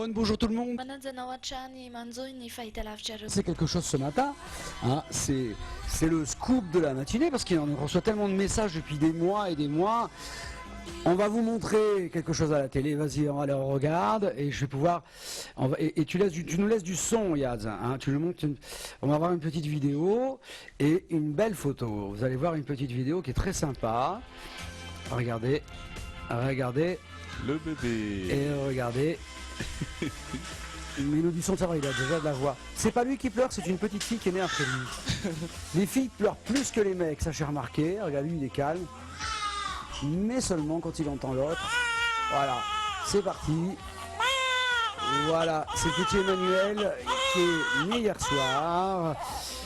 Simone, bonjour tout le monde. C'est quelque chose ce matin, hein, c'est le scoop de la matinée parce qu'on reçoit tellement de messages depuis des mois et des mois. On va vous montrer quelque chose à la télé, vas-y, on regarde et je vais pouvoir... Et tu nous laisses du son, Yaz, hein, tu nous montres on va avoir une petite vidéo et une belle photo. Vous allez voir une petite vidéo qui est très sympa. Regardez, regardez. Le bébé. Et regardez. Mais nous du son, ça va, il a déjà de la voix. C'est pas lui qui pleure, c'est une petite fille qui est née après lui. Les filles pleurent plus que les mecs, ça j'ai remarqué. Regarde, lui il est calme. Mais seulement quand il entend l'autre. Voilà, c'est parti. Voilà, c'est petit Emmanuel qui est né hier soir.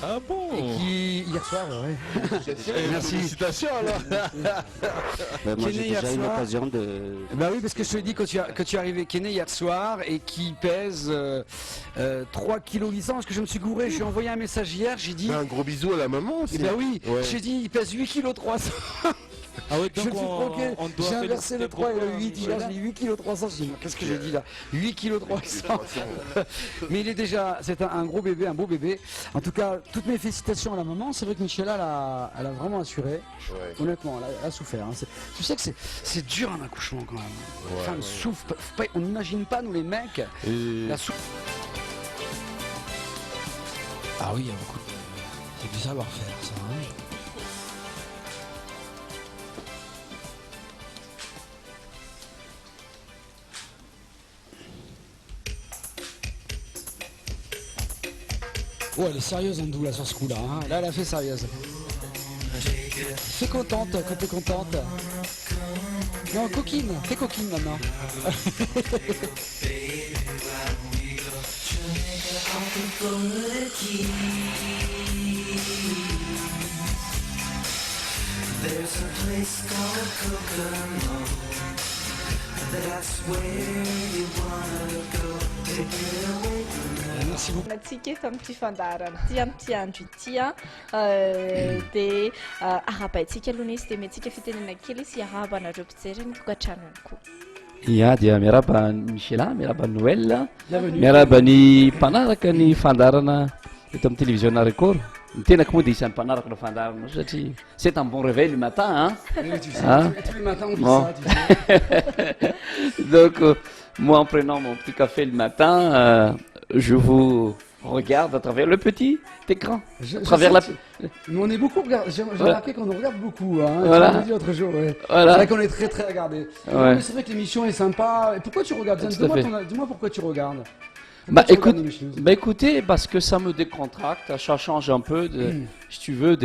Ah bon? Et qui... Hier soir, ouais. Merci. Félicitations alors. Moi j'ai déjà eu l'occasion de... Bah oui, parce que je te dis que tu es arrivé, qui est né hier soir et qui pèse 3 kg 800. Parce que je me suis gouré, je lui ai envoyé un message hier, j'ai dit... Un gros bisou à la maman aussi. Eh ben oui, ouais. j'ai dit il pèse 8 kg 300. Ah ouais, Je me suis troqué, j'ai inversé le 3 et le 8, j'ai dit 8 kg 300, je dis qu'est-ce que j'ai dit là? 8 kg 300. Mais il est déjà, c'est un gros bébé, un beau bébé. En tout cas, toutes mes félicitations à la maman, c'est vrai que Michela, elle a vraiment assuré. Ouais. Honnêtement, elle a souffert. Hein. Tu sais que c'est dur un accouchement quand même. Ouais, Enfin, souffre, on n'imagine pas, nous les mecs, la souffrance. Ah oui, il y a beaucoup de... C'est du savoir-faire, ça. Hein. Oh, elle est sérieuse Andou là sur ce coup là, hein. Là elle a fait sérieuse. Fais contente, quand t'es contente. Non, coquine, fais coquine maintenant. Merci beaucoup. Natsika tamin'ity fandarana ty amin'ity andro ity dia arabaintsika aloha izy dia mentsika fitenena kely izy hiarahaba anareo mpijery ny tokantrano ihany koa. Ia dia miaraba Michela, miaraba Noël, miaraba ny mpanaraka ny fandarana eto amin'ny télévision record. Ny tenako moa dia isan'ny mpanaraka ny fandarana satria c'est un bon réveil le matin. Hein? Oui, tu sais, hein? Tous les matins on dit bon. Ça. Tu sais. Donc moi en prenant mon petit café le matin, je vous regarde à travers le petit écran. Mais on est beaucoup regardé. J'ai remarqué qu'on nous regarde beaucoup. Hein. Voilà. Je l'ai dit l'autre jour. Ouais. Voilà. C'est vrai qu'on est très très regardé. Ouais. Mais c'est vrai que l'émission est sympa. Et pourquoi tu regardes? Dis-moi pourquoi tu regardes. Écoutez, parce que ça me décontracte, ça change un peu, si tu veux,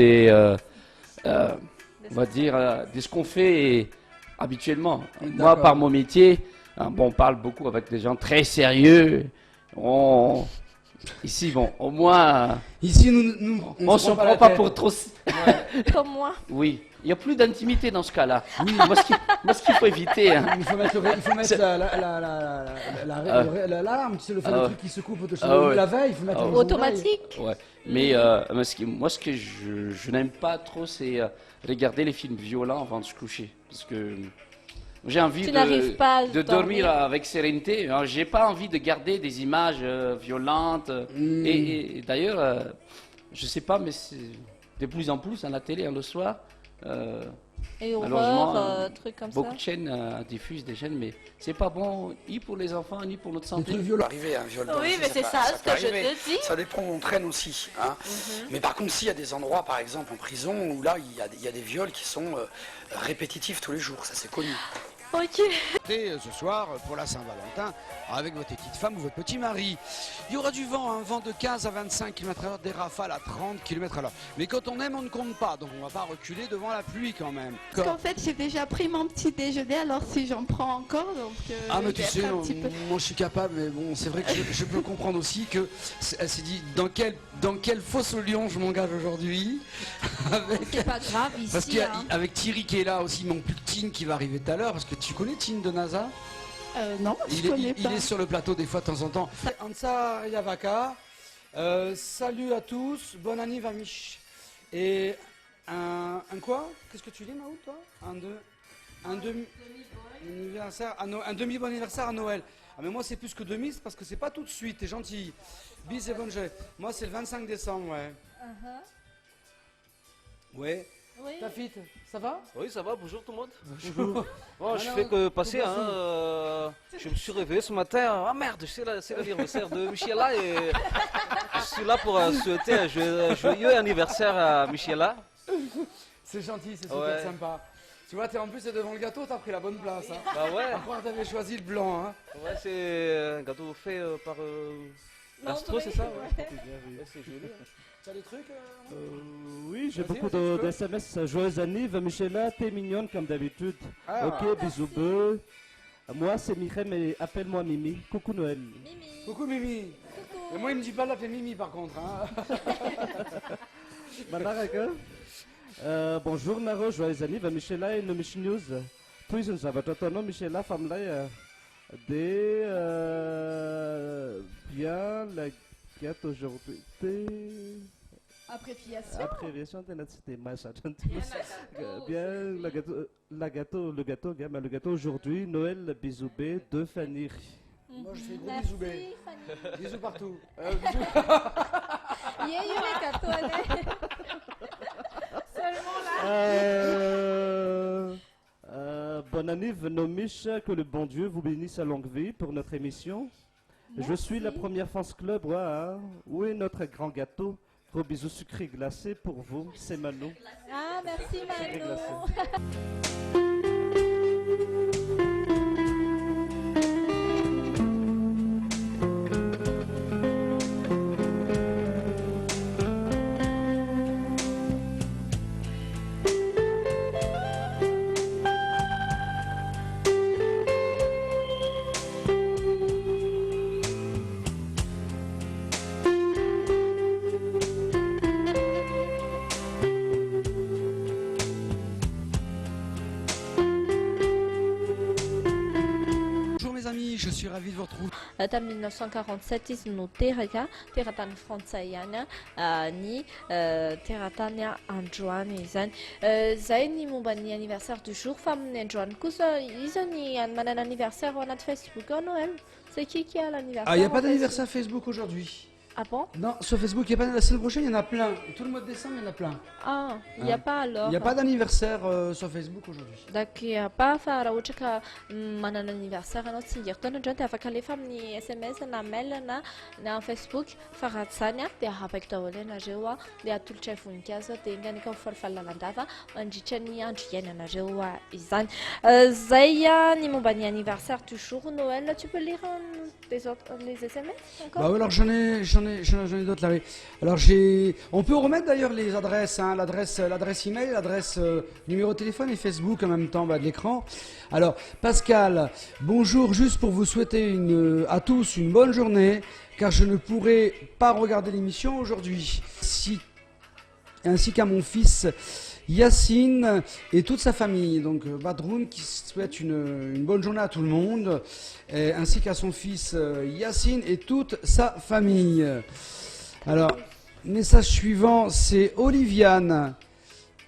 on va dire, de ce qu'on fait habituellement. Moi, par mon métier, on parle beaucoup avec des gens très sérieux. Ici, bon, au moins... Ici, on ne s'en prend pas pour trop... Ouais. Comme moi. Oui. Il n'y a plus d'intimité dans ce cas-là. Oui. Moi, ce qu'il faut éviter... Hein. Il faut mettre l'alarme, tu sais, le truc qui se coupe la veille, il faut mettre automatique. Ouais. Mais moi, ce que je n'aime pas trop, c'est regarder les films violents avant de se coucher. Parce que j'ai envie de dormir avec sérénité. J'ai pas envie de garder des images violentes. Et d'ailleurs, je sais pas, mais c'est de plus en plus à la télé, le soir. Et horreur, trucs comme beaucoup de chaînes diffusent des chaînes, mais c'est pas bon ni pour les enfants ni pour notre santé. Viol. Oui, mais c'est ça ce que je te dis. Ça dépend où on traîne aussi. Hein. Mais par contre, s'il y a des endroits, par exemple en prison, où là, il y a des viols qui sont répétitifs tous les jours, ça c'est connu. Ok. Ce soir, pour la Saint-Valentin, avec votre petite femme ou votre petit mari. Il y aura du vent, un vent de 15 à 25 km/h, des rafales à 30 km/h. Mais quand on aime, on ne compte pas, donc on ne va pas reculer devant la pluie quand même. Parce qu'en fait, j'ai déjà pris mon petit déjeuner, alors si j'en prends encore, donc... mais tu sais, moi je suis capable, mais bon, c'est vrai que je peux comprendre aussi que elle s'est dit, dans quelle fosse au lion je m'engage aujourd'hui. C'est pas grave ici. Parce qu'avec Thierry qui est là aussi, mon plus Tine qui va arriver tout à l'heure, parce que tu connais Tine de NASA? Non, je connais pas. Il est sur le plateau des fois de temps en temps. Ansa Yavaka, salut à tous, bonne anniversaire Mich. Et un quoi? Qu'est-ce que tu dis Maou toi? Un demi-bon anniversaire à Noël. Ah mais moi c'est plus que 2000 parce que c'est pas tout de suite, t'es gentil. Bis et bonne journée. Moi c'est le 25 décembre, ouais. Ouais. Oui. Ta fille, ça va? Oui, ça va, bonjour tout le monde. Bonjour. Bon, je fais que passer, hein, je me suis réveillé ce matin, ah merde, c'est l'anniversaire de Michela et je suis là pour souhaiter un joyeux anniversaire à Michela. C'est gentil, c'est super sympa. Tu vois, en plus, t'es devant le gâteau, t'as pris la bonne place. Hein. Bah ouais. Par contre, t'avais choisi le blanc. Hein. Ouais, c'est un gâteau fait par Astro, c'est ça? Ouais. C'est joli. Hein. T'as des trucs Oui, j'ai beaucoup de SMS. Joyeux anniversaire, Michela, t'es mignonne comme d'habitude. Ah. Ok, bisous bœufs. Moi, c'est Mireille, mais appelle-moi Mimi. Coucou Noël. Mimi. Coucou Mimi. Coucou. Et moi, il me dit pas de l'appeler Mimi par contre. Hein. Bonjour Naro, joyeux anniversaire, Michela et nos News. Puis nous avons ton nom, Michela, femme là, bien la gâte aujourd'hui. Abréviation. Bien le gâteau aujourd'hui, Noël, bisous B, de Fanny. Moi, je fais gros Merci, bisous B. Fanny. Bisous partout. Les gâteaux, seulement là. Bonne année, Nomish, que le bon Dieu vous bénisse à longue vie pour notre émission. Merci. Je suis la première fans club. Ouais, hein. Où est notre grand gâteau? Gros bisous sucrés glacés pour vous, c'est Mano. Ah, merci Sucré Mano. glacé. Bonjour mes amis, je suis ravi de vous retrouver. Tamin'ny 1947 izy no teraka teratany frantsay ihany ny teratany androany izany. Zay ny momba ny anniversaire du jour fa amin'ny androany kosa izy ny manana anniversaire ao anaty Facebook au Noël. C'est qui a l'anniversaire? Ah, il n'y a pas en d'anniversaire Facebook aujourd'hui. Ah bon? Non, sur Facebook, il n'y a pas la semaine prochaine, il y en a plein. Et tout le mois de décembre, il y en a plein. Ah, il n'y a pas alors. Il n'y a pas d'anniversaire sur Facebook aujourd'hui. D'accord, pas fa raha ohatra ka manana anniversaire anao tsingerin-taona androany dia afaka alefa amin'ny SMS na mail na Facebook fa raha tsy zany dia apaky daholo ianareo dia atolotra voninkazo dia inganika ho falifalalan-dava mandritra ny andro iainanareo izany. Zay ny momba ny anniversaire du jour Noël, tu peux lire les SMS encore? Bah oui, alors j'en ai d'autres là. Oui. Alors on peut remettre d'ailleurs les adresses, hein, l'adresse email, l'adresse numéro de téléphone et Facebook en même temps de l'écran. Alors Pascal, bonjour, juste pour vous souhaiter à tous une bonne journée, car je ne pourrai pas regarder l'émission aujourd'hui. Ainsi qu'à mon fils Yacine et toute sa famille. Donc Badroun qui souhaite une bonne journée à tout le monde, ainsi qu'à son fils Yacine et toute sa famille. Alors, message suivant, c'est Oliviane.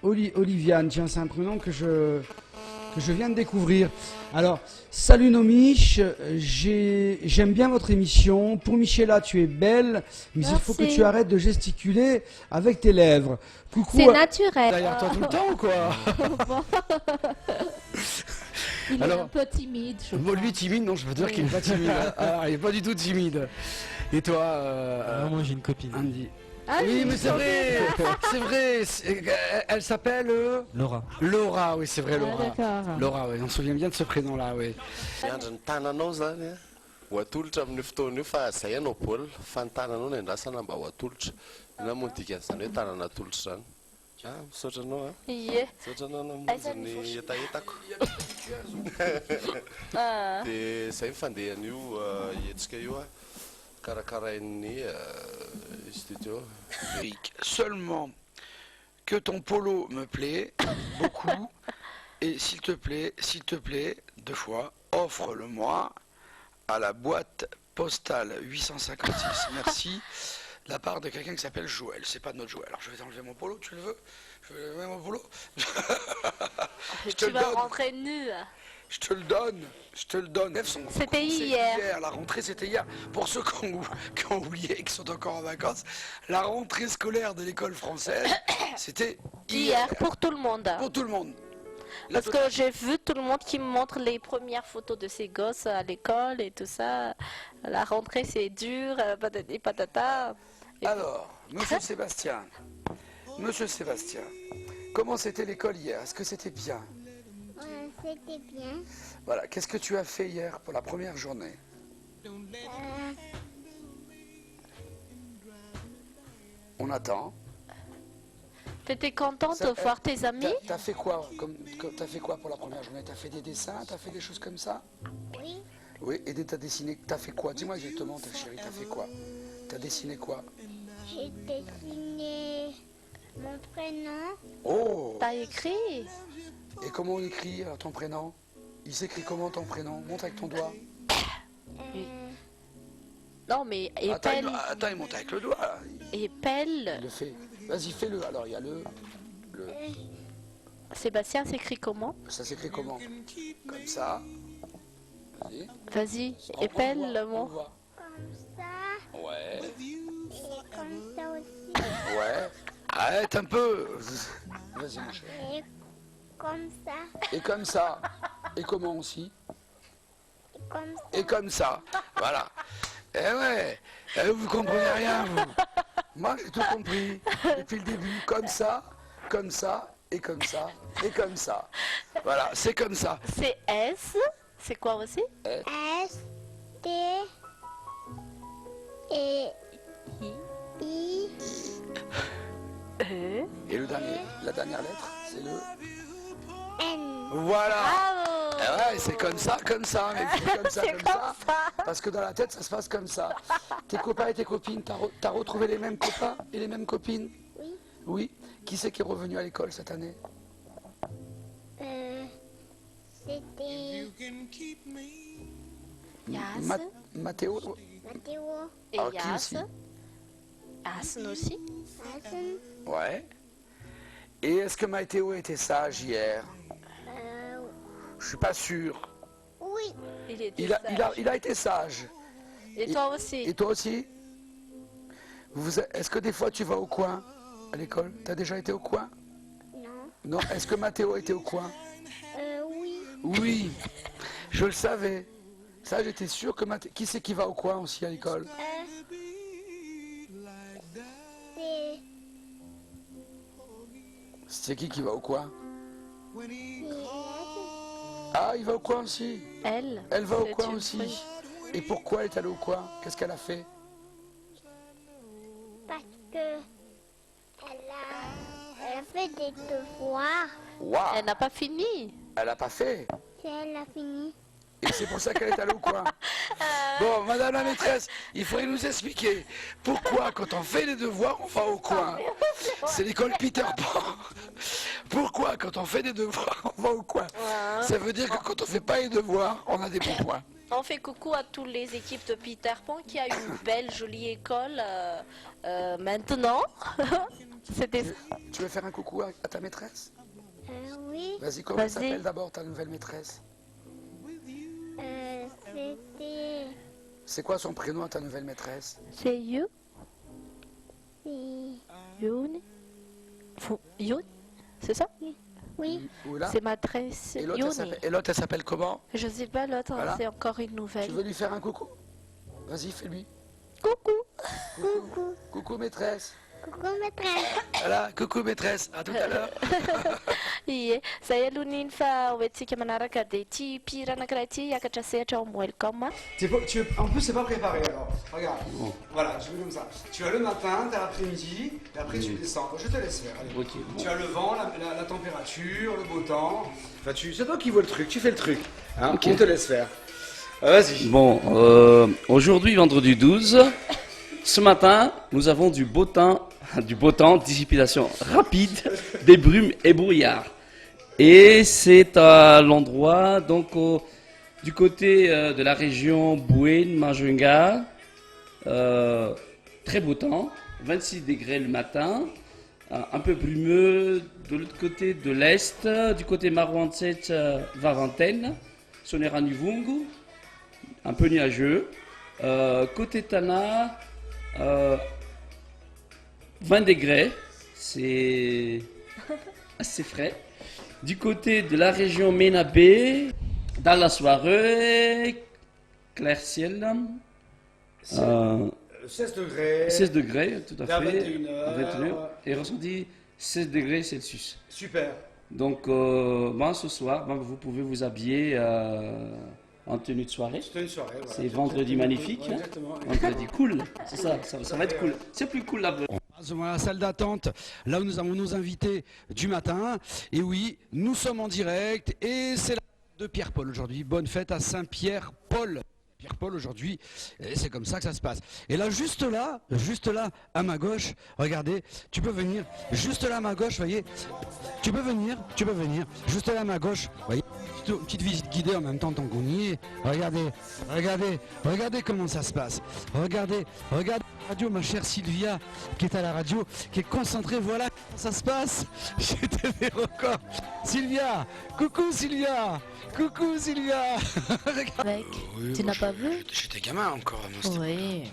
Oliviane, tiens, c'est un prénom que je viens de découvrir. Alors, salut Nomiche, j'aime bien votre émission. Pour Michela, tu es belle, mais Merci. il faut que tu arrêtes de gesticuler avec tes lèvres. Coucou. C'est naturel. Derrière toi tout le temps ou quoi? Il Alors, est un peu timide, je Bon, crois. lui timide, non, je peux dire qu'il n'est pas timide. Alors, il n'est pas du tout timide. Et toi, moi j'ai une copine. Andy? Ah, Oui, mais c'est vrai, c'est vrai. Elle s'appelle Laura. Laura, oui, c'est vrai, Ah, Laura. d'accord. Laura, oui, on se souvient bien de ce prénom-là, oui. Miandry ny tananao zany a ho atolotra amin'ny fotoana io fa zay anao baolina fa ny tananao no andrasana mba ho atolotra. Ina moa ny dikan'izany hoe tanana atolotra zany. Ah, misaotra anao a. Ie. Misaotra anao namonjy ny etaetako. Dia zay mifandehan'io hetsika io a karakarain'ny studio. Seulement que ton polo me plaît beaucoup et s'il te plaît, 2 fois, offre-le-moi à la boîte postale 856. Merci. De la part de quelqu'un qui s'appelle Joël. C'est pas notre Joël. Alors je vais t'enlever mon polo, tu le veux? Je vais enlever mon polo. Je te Tu le vas donne. rentrer nu. Je te le donne. C'était hier. La rentrée, c'était hier. Pour ceux qui ont oublié, qui sont encore en vacances, la rentrée scolaire de l'école française, c'était hier. Pour tout le monde. Pour tout le monde. Parce que j'ai vu tout le monde qui me montre les premières photos de ses gosses à l'école et tout ça. La rentrée, c'est dur, patati patata. Alors, Monsieur Sébastien, comment c'était l'école hier? Est-ce que c'était bien? C'était bien. Voilà, qu'est-ce que tu as fait hier pour la première journée? On attend. T'étais contente de voir tes amis? T'as fait quoi t'as fait quoi pour la première journée? T'as fait des dessins? T'as fait des choses comme ça? Oui. Oui, et t'as dessiné. T'as fait quoi? Dis-moi exactement, ta chérie, t'as fait quoi? T'as dessiné quoi? J'ai dessiné mon prénom. Oh! T'as écrit? Et comment on écrit ton prénom? Il s'écrit comment ton prénom? Montre avec ton doigt. Non, mais Attends, il monte avec le doigt. Là. Épelle. Il le fait. Vas-y, fais-le. Alors, il y a le... Sébastien s'écrit comment? Ça s'écrit comment? Comme ça. Vas-y. Vas-y, épelle le mot. Comme ça. Ouais. Et comme ça aussi. Ouais. Arrête un peu. Vas-y, mon cher. Et comme ça. Et comme ça. Et comment aussi? Et comme ça. Et comme ça. Voilà. Eh ouais. Eh, vous comprenez rien, vous. Moi, j'ai tout compris. Depuis le début. Comme ça, et comme ça, et comme ça. Voilà, c'est comme ça. C'est S. C'est quoi aussi? S, T, et I, E. Et la dernière lettre, c'est le... N. Voilà. Bravo. Eh ouais, c'est comme ça, mais c'est comme ça, C'est comme comme ça. ça. Parce que dans la tête, ça se passe comme ça. Tes copains et tes copines, t'as retrouvé les mêmes copains et les mêmes copines? Oui. Oui. Qui c'est qui est revenu à l'école cette année? C'était Yas. Mathéo. Mathéo. Et Alors, qui Yas. aussi? Asne aussi. Hassan. Ouais. Et est-ce que Mathéo était sage hier? Je suis pas sûr. Oui. Il a été sage. Et toi aussi? Et toi aussi? Est-ce que des fois tu vas au coin à l'école? T'as déjà été au coin? Non. Non. Est-ce que Mathéo était au coin? Oui. Oui. Je le savais. Ça, j'étais sûr que Mathéo... Qui c'est qui va au coin aussi à l'école? C'est qui va au coin? Ah, il va au coin aussi. Elle. Elle va au C'est coin une aussi. fille. Et pourquoi elle est allée au coin? Qu'est-ce qu'elle a fait? Parce que elle a fait des devoirs. Waouh! Elle n'a pas fini. Elle n'a pas fait. Si elle a fini. Et c'est pour ça qu'elle est allée au coin. Bon, madame la maîtresse, il faudrait nous expliquer pourquoi quand on fait les devoirs, on va au coin. C'est l'école Peter Pan. Pourquoi quand on fait des devoirs, on va au coin? Ça veut dire que quand on fait pas les devoirs, on a des bons points. On fait coucou à toutes les équipes de Peter Pan qui a une belle, jolie école maintenant. Tu veux faire un coucou à ta maîtresse? Oui. Vas-y, comment elle s'appelle d'abord ta nouvelle maîtresse? C'était... C'est quoi son prénom à ta nouvelle maîtresse? C'est You. Youn. Youn, c'est ça? Oui. C'est maîtresse Et Youni. l'autre, elle s'appelle comment? Je sais pas, l'autre, Voilà. c'est encore une nouvelle. Tu veux lui faire un coucou? Vas-y, fais-lui. Coucou. Coucou maîtresse. Coucou maîtresse. Voilà, coucou maîtresse, à tout à l'heure. Ie, zay aloha ny fa hoentsika manaraka dia ty mpira anankiray ty hiakatra sehatra ao welcome. En plus, c'est pas préparé alors. Regarde, voilà, je fais comme ça. Tu as le matin, tu as l'après-midi, et après tu descends. Je te laisse faire. Allez. Ok, bon. Tu as le vent, la température, le beau temps. Enfin, c'est toi qui vois le truc, tu fais le truc. Hein, Ok. On te laisse faire. Vas-y. Bon, aujourd'hui, vendredi 12, ce matin, nous avons du beau temps, dissipation rapide des brumes et brouillards. Et c'est à l'endroit, donc du côté de la région Bouin-Majunga, très beau temps, 26 degrés le matin, un peu brumeux de l'autre côté de l'est, du côté Marouantset, Varentaine, Soneranivungu, un peu nuageux. Côté Tana, 20 degrés, c'est assez frais. Du côté de la région Ménabé, dans la soirée, clair ciel. 16 degrés. 16 degrés, tout à fait. À 21h. 21h. Et ressenti 16 degrés Celsius. Super. Donc, ce soir, vous pouvez vous habiller en tenue de soirée. Tenue de soirée, voilà. C'est vendredi magnifique. Ouais, exactement. Vendredi cool, c'est ça, ça va être cool. C'est plus cool là. Dans la salle d'attente, là où nous avons nos invités du matin. Et oui, nous sommes en direct et c'est la fête de Pierre-Paul aujourd'hui. Bonne fête à Saint-Pierre-Paul. Pierre-Paul aujourd'hui, et c'est comme ça que ça se passe. Et là, juste là, à ma gauche, regardez, tu peux venir, juste là à ma gauche, voyez, tu peux venir, juste là à ma gauche, voyez, une petite visite guidée en même temps tant qu'on y est. Regardez comment ça se passe. Regardez la radio, ma chère Sylvia, qui est à la radio, qui est concentrée, voilà comment ça se passe. J'ai TV Record. Sylvia, coucou Sylvia. Mec, tu n'as pas vu? J'étais gamin encore. Oui, mais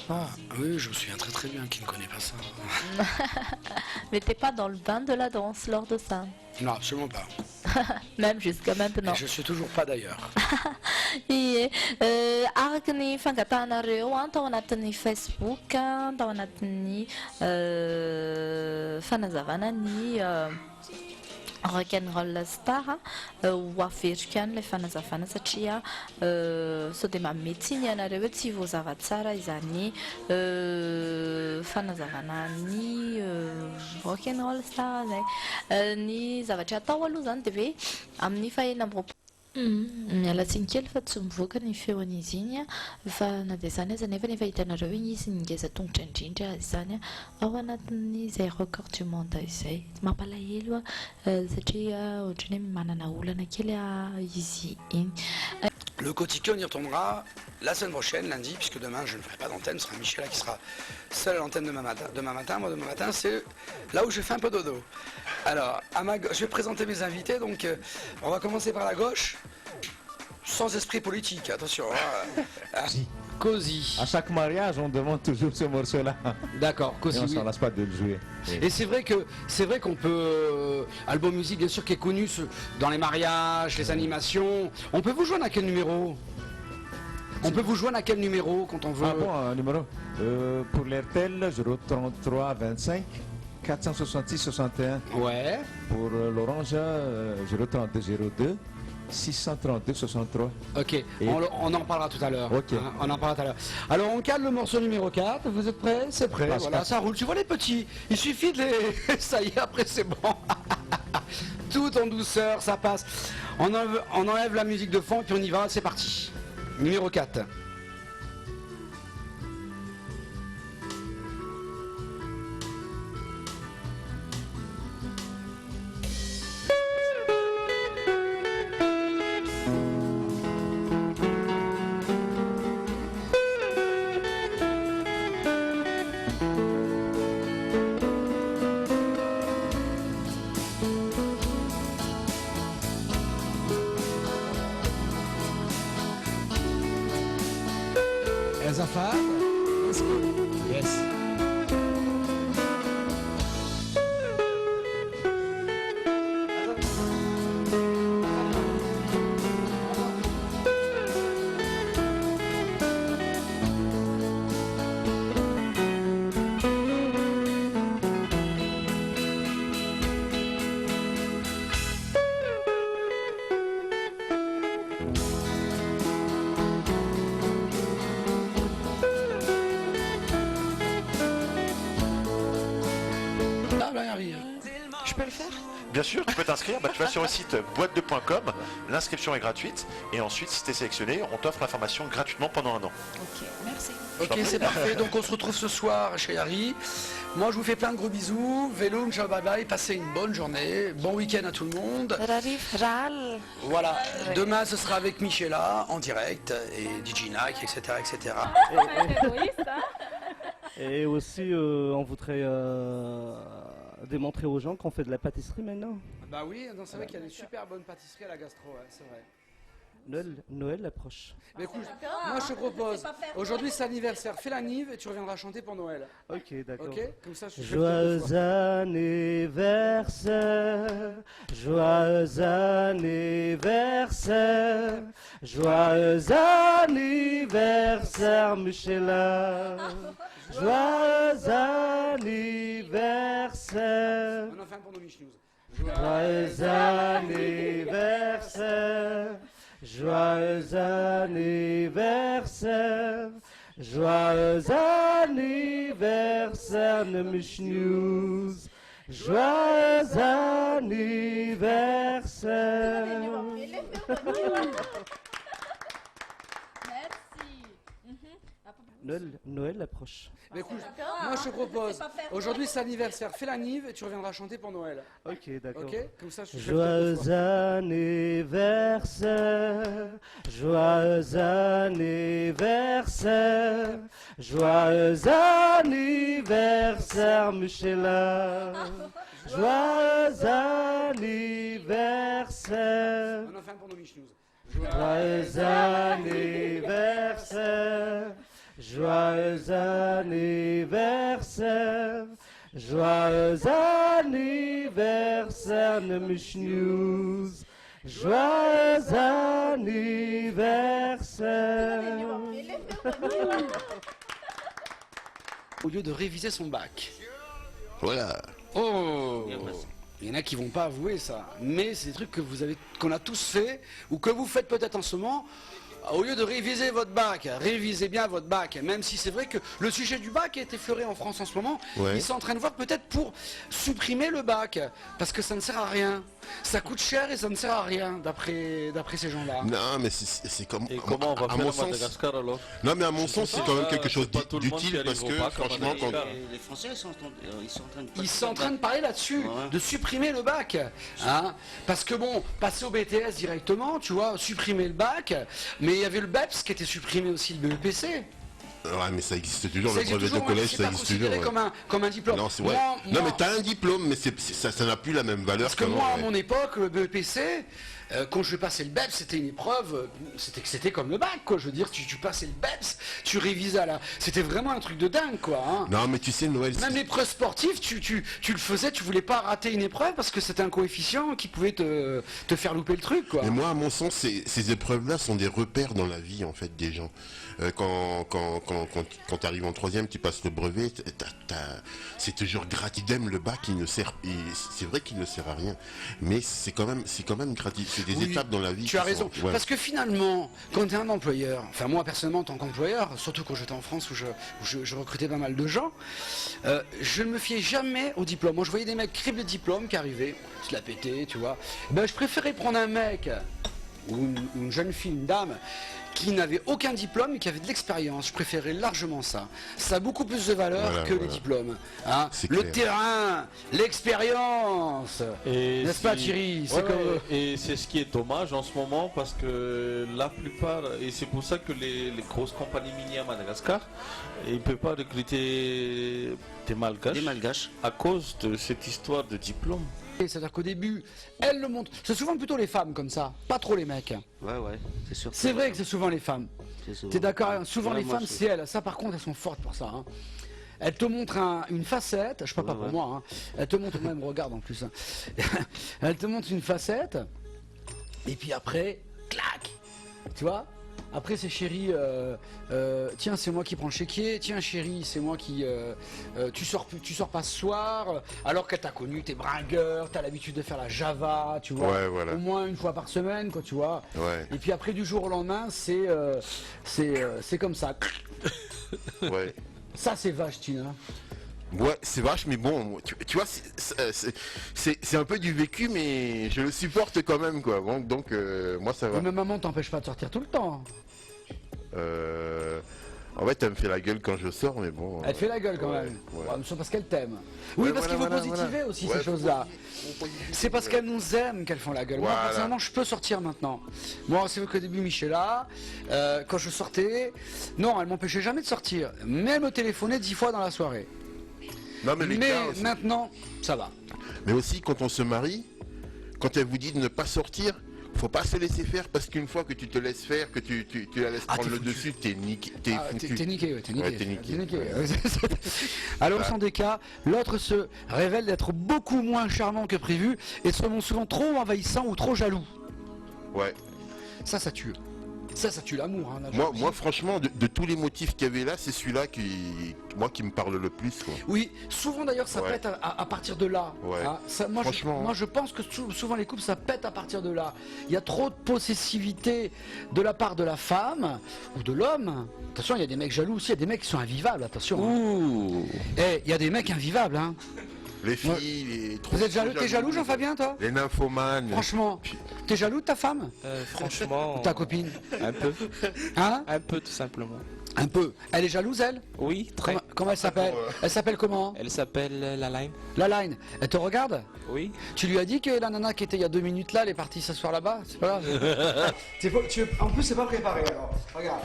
bon. Oui, je me souviens très très bien. Qui ne connaît pas ça? Mais t'es pas dans le bain de la danse lors de ça? Non, absolument pas. Même jusqu'à maintenant. Et je suis toujours pas d'ailleurs. Ie, araka ny fangatanareo tao anatin'ny Facebook, tao anatin'ny fanazavana ny rock'n'roll star ho averiko ihany ilay fanazavana satria sao dia mametsiny ianareo hoe tsy voazava tsara izany fanazavana ny rock'n'roll star zay ny zavatra atao aloha zany dia hoe amin'ny fahenam-roapolo mialatsiny kely fa tsy mivoaka ny feon'izy iny fa na dia izany aza nefa nefa hitanareo hoe izy ngeza tongotra indrindra izany ao anatin'izay record du monde izay mampalahelo satria ohatrany hoe manana olana kely izy iny. Le quotidien, on y retournera la semaine prochaine, lundi, puisque demain je ne ferai pas d'antenne, ce sera Michela qui sera seule à l'antenne demain matin. Moi, demain matin, c'est là où je fais un peu dodo. Alors, je vais présenter mes invités, donc on va commencer par la gauche, sans esprit politique, attention. Cosy. À chaque mariage, on demande toujours ce morceau-là. D'accord, Cosy. Et on ne s'en lasse pas de le jouer. Et c'est vrai qu'on peut album musique bien sûr qui est connu dans les mariages, les animations. On peut vous joindre à quel numéro? On peut vous joindre à quel numéro quand on veut? Ah bon, un numéro pour l'RTL 033 25 466 61. Ouais. Pour l'Orange 032 02 632 63. Ok, et on en parlera tout à l'heure. Ok. Hein, on en parlera tout à l'heure. Alors on cale le morceau numéro 4, vous êtes prêts? C'est prêt, voilà, ça roule. Tu vois les petits, il suffit de les... ça y est, après c'est bon. Tout en douceur, ça passe. On enlève la musique de fond, puis on y va, c'est parti. Numéro 4. Elsa Yes. Je peux le faire? Bien sûr, tu peux t'inscrire, tu vas sur le site boîte2.com, l'inscription est gratuite et ensuite si tu es sélectionné, on t'offre la formation gratuitement pendant un an. Ok, merci. Ok, c'est parfait, donc on se retrouve ce soir chez Harry. Moi je vous fais plein de gros bisous, vélo, ciao, bye bye, passez une bonne journée, bon week-end à tout le monde. Voilà, demain ce sera avec Michela en direct et DJ Nike, etc. etc. Et aussi on voudrait démontrer aux gens qu'on fait de la pâtisserie maintenant. Bah oui, c'est vrai qu'il y a des super bonnes pâtisseries à la gastro, ouais, c'est vrai. Noël approche. Mais écoute, moi je te propose, aujourd'hui c'est anniversaire, fais la Nive et tu reviendras chanter pour Noël. Ok, d'accord. Ok, comme ça je Joyeux anniversaire, joyeux anniversaire, joyeux anniversaire, Michela. Joyeux anniversaire. On en fait un pour nos Mich News. Joyeux anniversaire, joyeux anniversaire, joyeux anniversaire, Mich News. Joyeux anniversaire. Noël approche. Mais écoute, moi je te propose, aujourd'hui c'est anniversaire, fais la Nive et tu reviendras chanter pour Noël. Ok, d'accord. Ok, comme ça je Joyeux anniversaire, joyeux anniversaire, joyeux anniversaire, Michela. Joyeux anniversaire. On en fait un pour nos Mich News. Joyeux anniversaire, joyeux anniversaire, joyeux anniversaire, Mich News. Joyeux anniversaire. Au lieu de réviser son bac. Voilà. Oh, il y en a qui vont pas avouer ça, mais c'est des trucs que qu'on a tous fait ou que vous faites peut-être en ce moment. Au lieu de réviser votre bac, révisez bien votre bac, même si c'est vrai que le sujet du bac est effleuré en France en ce moment. Ouais. Ils sont en train de voir peut-être pour supprimer le bac, parce que ça ne sert à rien. Ça coûte cher et ça ne sert à rien, d'après ces gens-là. Non, mais c'est comme. Et comment on va faire à Madagascar alors? Non, mais à mon sens, c'est quand même quelque chose d'utile parce que franchement, quand. Les Français ils sont en train de. Ils sont en train de parler là-dessus, de supprimer le bac. Hein, parce que bon, passer au BTS directement, tu vois, supprimer le bac, mais il y avait le BEPS qui était supprimé aussi, le BEPC. Ouais, mais ça existe toujours, Ça le brevet existe de collège, c'est ça pas existe considéré toujours. comme un diplôme. Non, c'est vrai. Non, mais t'as un diplôme, mais ça n'a plus la même valeur parce que moi, à mon époque, le BEPC, quand je passais le BEPS, c'était une épreuve, c'était comme le bac, quoi. Je veux dire, tu passais le BEPS, tu révisais à la... C'était vraiment un truc de dingue, quoi. Hein. Non, mais tu sais, Noël... Même l'épreuve sportive, tu le faisais, tu voulais pas rater une épreuve parce que c'était un coefficient qui pouvait te faire louper le truc, quoi. Mais moi, à mon sens, ces épreuves-là sont des repères dans la vie, en fait, des gens. Quand tu arrives en troisième, tu passes le brevet, c'est toujours idem, le bac, c'est vrai qu'il ne sert à rien, mais c'est quand même gratuit, c'est des étapes dans la vie. Tu as raison, parce que finalement, quand tu es un employeur, enfin moi personnellement en tant qu'employeur, surtout quand j'étais en France où je recrutais pas mal de gens, je ne me fiais jamais au diplôme. Moi je voyais des mecs criblés de diplômes qui arrivaient, se la pétaient, tu vois. Ben, je préférais prendre un mec ou une jeune fille, une dame, qui n'avait aucun diplôme et qui avait de l'expérience. Je préférais largement ça. Ça a beaucoup plus de valeur que les diplômes. Hein, le terrain, l'expérience. N'est-ce pas Thierry? Et c'est ce qui est dommage en ce moment parce que la plupart, et c'est pour ça que les grosses compagnies minières à Madagascar, ils ne peuvent pas recruter des Malgaches à cause de cette histoire de diplôme. C'est-à-dire qu'au début, elles le montrent. C'est souvent plutôt les femmes comme ça, pas trop les mecs. Ouais, c'est sûr. C'est vrai que c'est souvent les femmes. T'es d'accord? Souvent les femmes, aussi. c'est elles. Ça par contre, elles sont fortes pour ça. Hein. Elles te montrent une facette, je parle pas pour moi, hein. Elles te montrent, moi elles me regardent en plus. Hein. Elles te montrent une facette, et puis après, clac. Tu vois? Après c'est chérie, tiens c'est moi qui prends le chéquier, tiens chérie c'est moi qui... tu sors pas ce soir, alors qu'elle t'a connu, t'es bringueur, t'as l'habitude de faire la Java, tu vois, au moins une fois par semaine, quoi, tu vois. Ouais. Et puis après du jour au lendemain, c'est comme ça. Ouais. Ça c'est vache, Tina. Ouais, c'est vache, mais bon, tu vois, c'est un peu du vécu, mais je le supporte quand même, quoi. Bon, donc, moi, ça va. Mais maman t'empêche pas de sortir tout le temps. En fait, elle me fait la gueule quand je sors, mais bon... Elle te fait la gueule quand même. Ouais, c'est parce qu'elle t'aime. Oui, parce qu'il faut positiver aussi ces choses-là. C'est parce qu'elles nous aiment qu'elles font la gueule. Moi, personnellement, je peux sortir maintenant. Moi, c'est vrai qu'au début, Michela, quand je sortais, non, elle m'empêchait jamais de sortir. Mais elle me téléphonait 10 fois dans la soirée. Non, mais maintenant, ça va. Mais aussi, quand on se marie, quand elle vous dit de ne pas sortir, faut pas se laisser faire parce qu'une fois que tu te laisses faire, que tu la laisses prendre le dessus, t'es niqué. T'es niqué, ouais, t'es niqué. Ouais. Alors, au sein des cas, l'autre se révèle d'être beaucoup moins charmant que prévu et se montre souvent trop envahissant ou trop jaloux. Ouais. Ça tue. Ça tue l'amour. Hein, moi, franchement, de tous les motifs qu'il y avait là, c'est celui-là qui me parle le plus. Quoi. Oui, souvent d'ailleurs, ça pète à partir de là. Ouais. Hein. Moi, je pense que souvent les couples, ça pète à partir de là. Il y a trop de possessivité de la part de la femme ou de l'homme. Attention, il y a des mecs jaloux aussi, il y a des mecs qui sont invivables, attention. Hein. Et il y a des mecs invivables, hein. Les filles, Vous êtes jaloux? T'es jaloux, Jean-Fabien, toi? Les nymphomanes. Franchement, t'es jaloux de ta femme? Franchement. Ta copine? Un peu. Hein? Un peu, tout simplement. Un peu. Elle est jalouse, elle? Oui, très. Comment elle s'appelle? Elle s'appelle comment? Elle s'appelle La Line. La Line. Elle te regarde? Oui. Tu lui as dit que la nana qui était il y a 2 minutes là, elle est partie s'asseoir là-bas? C'est pas grave. En plus, c'est pas préparé alors. Regarde.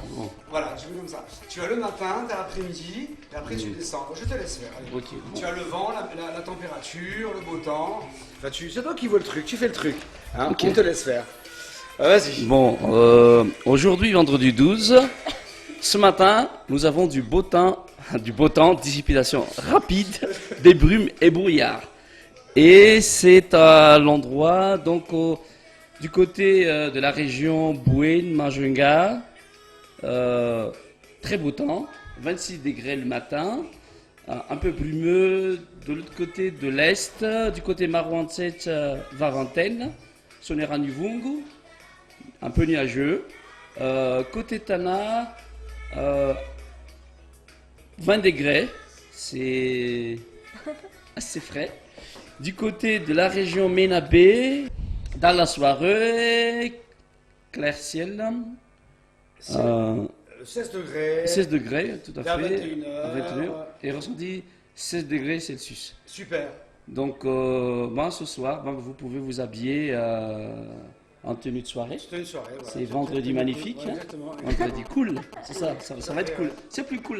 Voilà, je fais comme ça. Tu as le matin, t'as l'après-midi, et après tu descends. Je te laisse faire. Allez. Okay. Tu as le vent, la température, le beau temps. Enfin, c'est toi qui vois le truc, tu fais le truc. Hein. Okay. On te laisse faire. Vas-y. Bon, aujourd'hui, vendredi 12. Ce matin, nous avons du beau temps, dissipation rapide des brumes et brouillards. Et c'est à l'endroit, donc du côté de la région Bouin-Majunga, très beau temps, 26 degrés le matin, un peu brumeux de l'autre côté de l'est, du côté Marouantset-Varantène, Soneranivungu, un peu nuageux. Côté Tana, 20 degrés, c'est assez frais. Du côté de la région Ménabé, dans la soirée, clair ciel. 16 degrés. 16 degrés, tout à fait. 21h. Et ressenti 16 degrés Celsius. Super. Donc, ce soir, vous pouvez vous habiller en tenue de soirée. Voilà. C'est vendredi magnifique. Ouais, exactement. Vendredi cool. C'est ça va être cool. C'est plus cool là.